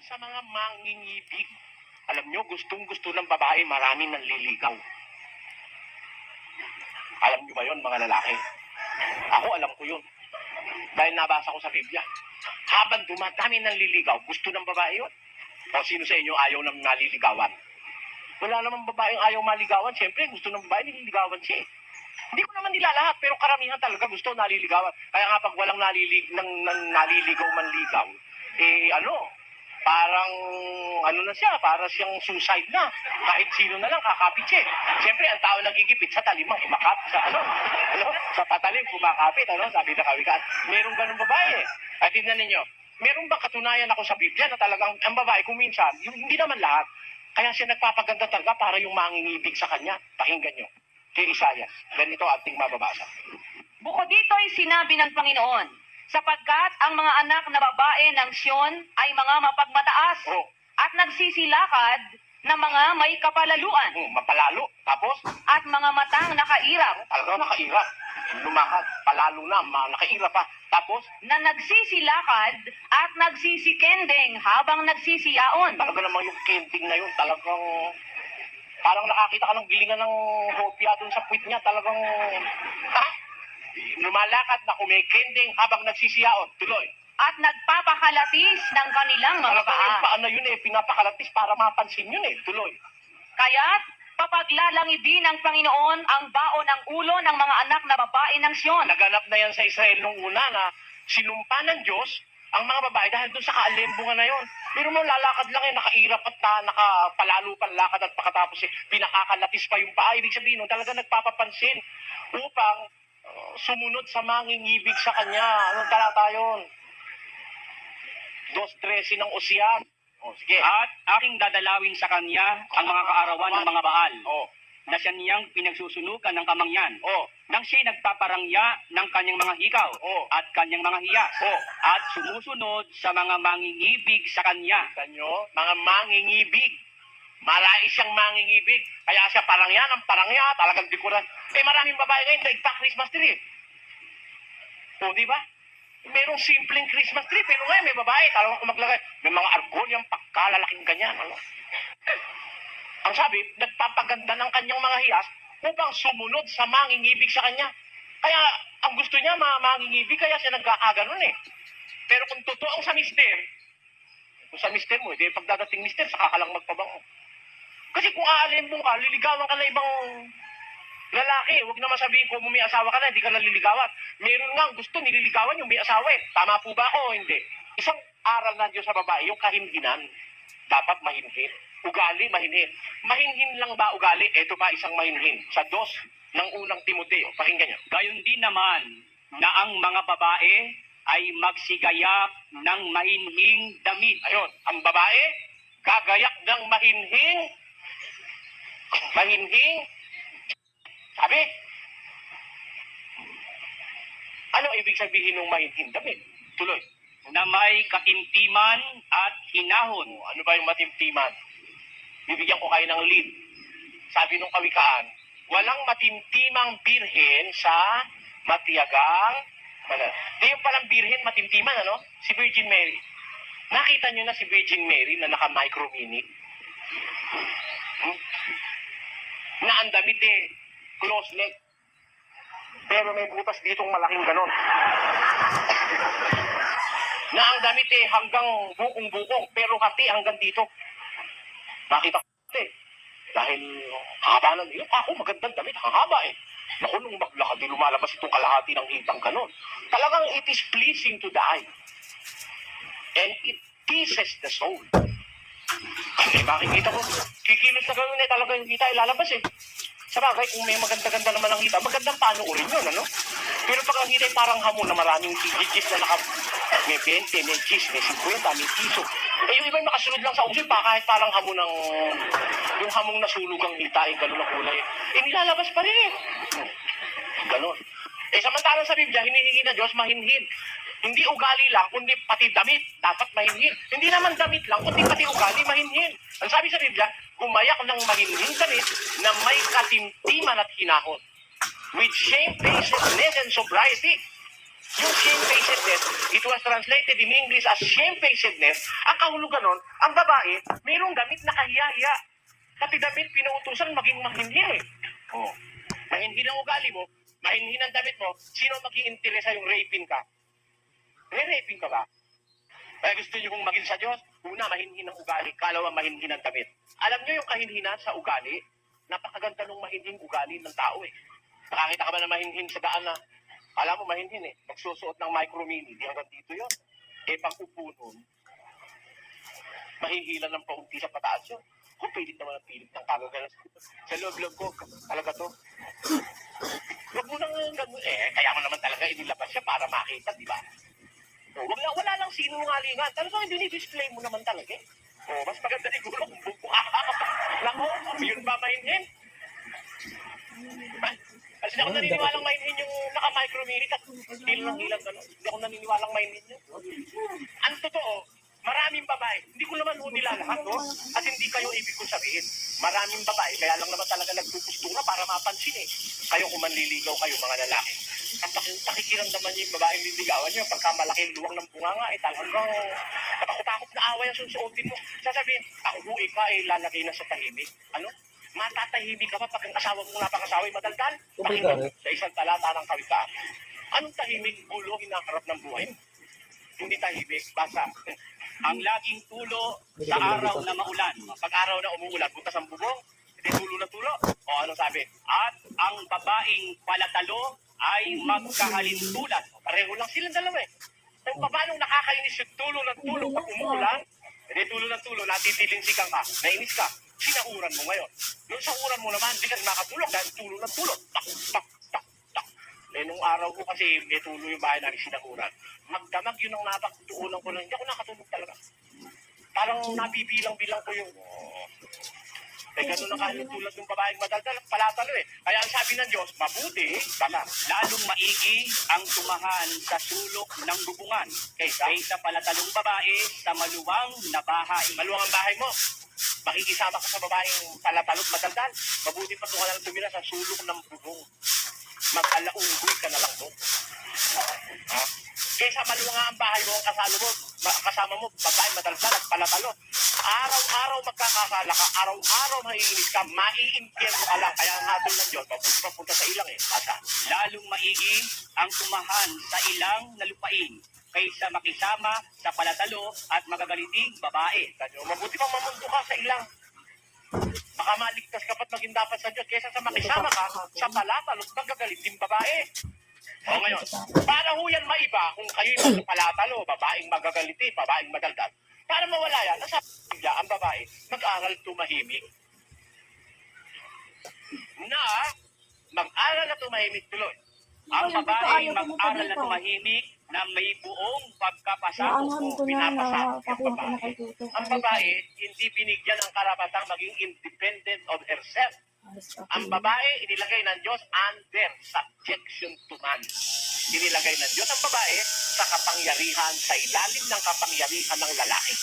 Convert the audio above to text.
Sa mga mangingibig, alam nyo, gustong-gusto ng babae, marami nanliligaw. Alam nyo ba yon mga lalaki? Ako, alam ko yun. Dahil nabasa ko sa Biblia. Habang dumadami nanliligaw, gusto ng babae yun. O sino sa inyo ayaw ng naliligawan? Wala namang babaeng ayaw maligawan. Siyempre, gusto ng babae, nililigawan siya. Hindi ko naman nila lahat, pero karamihan talaga gusto naliligawan. Kaya nga pag walang naliligaw manligaw, parang na siya, para siyang suicide na. Kahit sino na lang kakapit siya. Siyempre, ang tao nagigipit sa talimang kumakapit sa sa patalim kumakapit, sabi na kawikaan. Merong ganun babae. At tingnan ninyo, meron bang katunayan ako sa Biblia na talagang ang babae kung minsan, hindi naman lahat, kaya siya nagpapaganda talaga para yung mangingibig sa kanya. Pakinggan nyo. Kay Isaiah. Ganito ating mababasa. Bukod dito ay sinabi ng Panginoon, sapagkat ang mga anak na babae ng Sion ay mga mapagmataas Oh. at nagsisilakad na mga may kapalaluan Mapalalo. Tapos, at mga matang nakairap talagang nakairap. Lumakad. Palalo na. Nakairap pa. Tapos, na nagsisilakad at nagsisikending habang nagsisiyaon. talaga naman yung kending na yun. Talagang, parang nakakita ka ng gilingan ng hopya doon sa puwit niya. Talagang, lumalakad na kumikending habang nagsisiyaon. Tuloy. At nagpapakalatis ng kanilang mga Talagang yung paa. paano yun pinapakalatis para mapansin yun Tuloy. Kaya't papaglalangidin ng Panginoon ang baon ng ulo ng mga anak na babae ng Sion. Naganap na yan sa Israel nung una na sinumpa ng Diyos ang mga babae dahil doon sa kaalembungan na yon. Pero mo lalakad lang nakairap at nakapalalo pa lakad at pagkatapos pinakakalatis pa yung paa. Ibig sabihin talaga nagpapapansin upang sumunod sa mangingibig sa kanya. Anong talata yun? 2:13 ng Osean. Sige. At aking dadalawin sa kanya ang mga kaarawan ng mga Baal, na siya niyang pinagsusunugan ng kamangyan, nang siya'y nagpaparangya ng kanyang mga hikaw, at kanyang mga hiyas, at sumusunod sa mga mangingibig sa kanya. Kanyo, mga mangingibig. Marais siyang mangingibig. Kaya siya parangya ng parangya, talagang dikuran. Maraming babae ngayon na Christmas tree. Di ba? Merong simpleng Christmas tree, pero ngayon may babae, talagang kung maglagay, may mga argonyang pagkalalaking ganyan, Ang sabi, nagpapaganda ng kanyang mga hiyas upang sumunod sa mangingibig sa kanya. Kaya, ang gusto niya, mangingibig, kaya siya nagkakaganon Pero kung totoo sa mister, mo, pagdadating mister, saka ka lang magpabango. Kasi kung aalimbong ka, liligawan ka na ibang lalaki. Huwag naman sabihin ko, may asawa ka na, hindi ka naliligawan. Meron nga gusto, nililigawan yung may asawa Tama po ba ako o hindi? Isang aral na Diyos sa babae, yung kahinhinan. Dapat mahinhin. Ugali, mahinhin. Mahinhin lang ba ugali? Ito pa isang mahinhin. Sa 2 ng unang Timoteo. Pakinggan nyo. Gayon din naman na ang mga babae ay magsigayak ng mahinhing damit. Ayun, ang babae, gagayak ng mahinhing, sabi, ano ibig sabihin ng mahinhing damit? Tuloy. Na may katimtiman at hinahon. Ano ba yung matimtiman? Bibigyan ko kayo ng lead. Sabi nung kawikaan, walang matimtimang birhen sa matiyagang Di yung palang birhen, matimtiman, Si Virgin Mary. Nakita nyo na si Virgin Mary na naka-micro-mini? Na ang damit close leg. Pero may butas ditong malaking ganon. Na ang damit hanggang bukong-bukong, pero hati hanggang dito. Nakita ko dahil haba ng iyo. Ako magandang damit, haba Naku, nung maglakad, lumalabas itong kalahati ng hitang ganon. Talagang it is pleasing to the eye. And it teases the soul. Makikita ko, kikilos na gano'n talaga yung hita ilalabas Sabagay, kung may maganda-ganda naman ang hita, magandang panoorin yun, Pero pag ang hita parang hamon na maraming digits na may 20, may 10, may 50, may piso. Yung iba nakasunod lang sa uso pa, kahit parang hamon ng, yung hamong nasulog ang hita, gano'n na kulay. Nilalabas pa rin Gano'n. Samantalang sa Biblia, hinihingi na Diyos mahinhin. Hindi ugali lang, kundi pati damit. Dapat mahinhin. Hindi naman damit lang, kundi pati ugali mahinhin. Ang sabi sa Biblia, gumayak ng mahinhin damit na may katimtiman at hinahon. With shamefacedness and sobriety. Yung shamefacedness, it was translated in English as shamefacedness. Ang kahulugan nun, ang babae, mayroong damit na kahiya-hiya. Pati damit pinuutusan maging mahinhin eh. Oh. Mahinhin ang ugali mo, mahinhin ang damit mo, sino mag-iinteresa yung raping ka? Raping ka ba? Kaya gusto niyo kong maging sa Diyos, una, mahinhin ang ugali, kalawa, mahinhin ang damit. Alam niyo yung kahinhinan sa ugali? Napakaganda nung mahinhin ugali ng tao eh. Nakakita ka ba na mahinhin sa daan na, alam mo mahinhin eh, magsusuot ng micro mini, di hanggang dito yun. Eh, pag upo nun, mahihila ng paunti sa pataas yun. Kung pilit naman ang pilit ng kagagalas. Sa loob-loob ko, talaga to. Huwag mo nang ganun. Kaya mo naman talaga inilabas siya para makita, di ba? Wala lang sinungalingan. Talagang dinidisplay mo naman talaga eh. Mas maganda siguro kung bubuka ka pa. Nako, yun ba mahinhin? Kasi ako naniniwalang mahinhin yung naka-micro-mini at still ng hilang gano'n. Hindi ako naniniwalang mahinhin yun. Ang totoo, maraming babae. Hindi ko naman nila lahat, no? At hindi kayo ibig kong sabihin. Maraming babae, kaya lang naman talaga nagpupustura para mapansin eh. Kayo kung manliligaw kayo, mga lalaki. Ang pakikiramdaman niyo yung babaeng liligawan niyo, pagka malaki yung luwang ng bunganga, talagang takot-takot na away ang susuotin mo. Sasabihin, ako buhay ka, lalagay na sa tahimik. Ano? Matatahimik ka pa pag ang asawa mo napakasaway madaldal? Pakinggan sa isang talata ng kawikaan. Anong tahimik? Gulo, hinaharap ng buhay mo. Hindi tahimik, basa. Ang laging tulo sa araw na maulan. Pag araw na umuulan, butas ang bubong, hindi tulo na tulo. O anong sabi? At ang babaeng palatalo ay magkahalintulad. Pareho lang silang dalawa eh. Kung paano nakakainis yung tulo ng tulo pag umuulan, hindi tulo ng tulo, natitilinsikan ka, nainis ka, sinahuran mo ngayon. Yung sahuran mo naman, hindi ka nakatulog dahil tulo ng tulo. Tak, tak, tak, tak. Nung araw ko kasi may tulo yung bahay namin sinahuran. Magdamag yun ang napagtuunan ko lang. Hindi ako nakatulog talaga. Parang nabibilang-bilang ko yung... gano'n na kahit tulad ng babaeng madaldal, palatalo eh. Kaya ang sabi ng Diyos, mabuti, baka, Lalong maigi ang tumahan sa sulok ng bubungan kaysa palatalong babae sa maluwang na bahay. maluwang ang bahay mo. Makikisama ka sa babaeng palatalot madaldal. Mabuti pa ka lang tumira sa sulok ng bubong. Mag-alaunggoy ka na lang doon. Ha? Kaysa maluwang ang bahay mo, kasama mo, babaeng madaldal at palatalot. Araw-araw magkakasala ka, araw-araw maiinis ka, maiimpyerno ka lang. Kaya ang hatol ng Diyos, mabuti papunta sa ilang eh. Basta. Lalong maigi ang tumahan sa ilang na lupain kaysa makisama sa palatalo at magagaliting babae. Tanyo, mabuti pang mamundo ka sa ilang. Baka maligtas ka pa't maging dapat sa Diyos kaysa sa makisama ka sa palatalo at magagaliting babae. O ngayon, para ho yan maiba kung kayo'y palatalo, babaeng magagaliti, babaeng madaldal. Para mawala yan, nasa Biblia, ang babae, mag-aral tumahimik. Na, mag-aral na tumahimik tuloy. Ang babae mag-aral na tumahimik na may buong pagkapasakop o Pinapasakop yung babae. Ang babae, hindi binigyan ng karapatang maging independent of herself. Ang babae, inilagay ng Diyos under subjection to man. Inilagay ng Diyos ang babae sa kapangyarihan, sa ilalim ng kapangyarihan ng lalaki.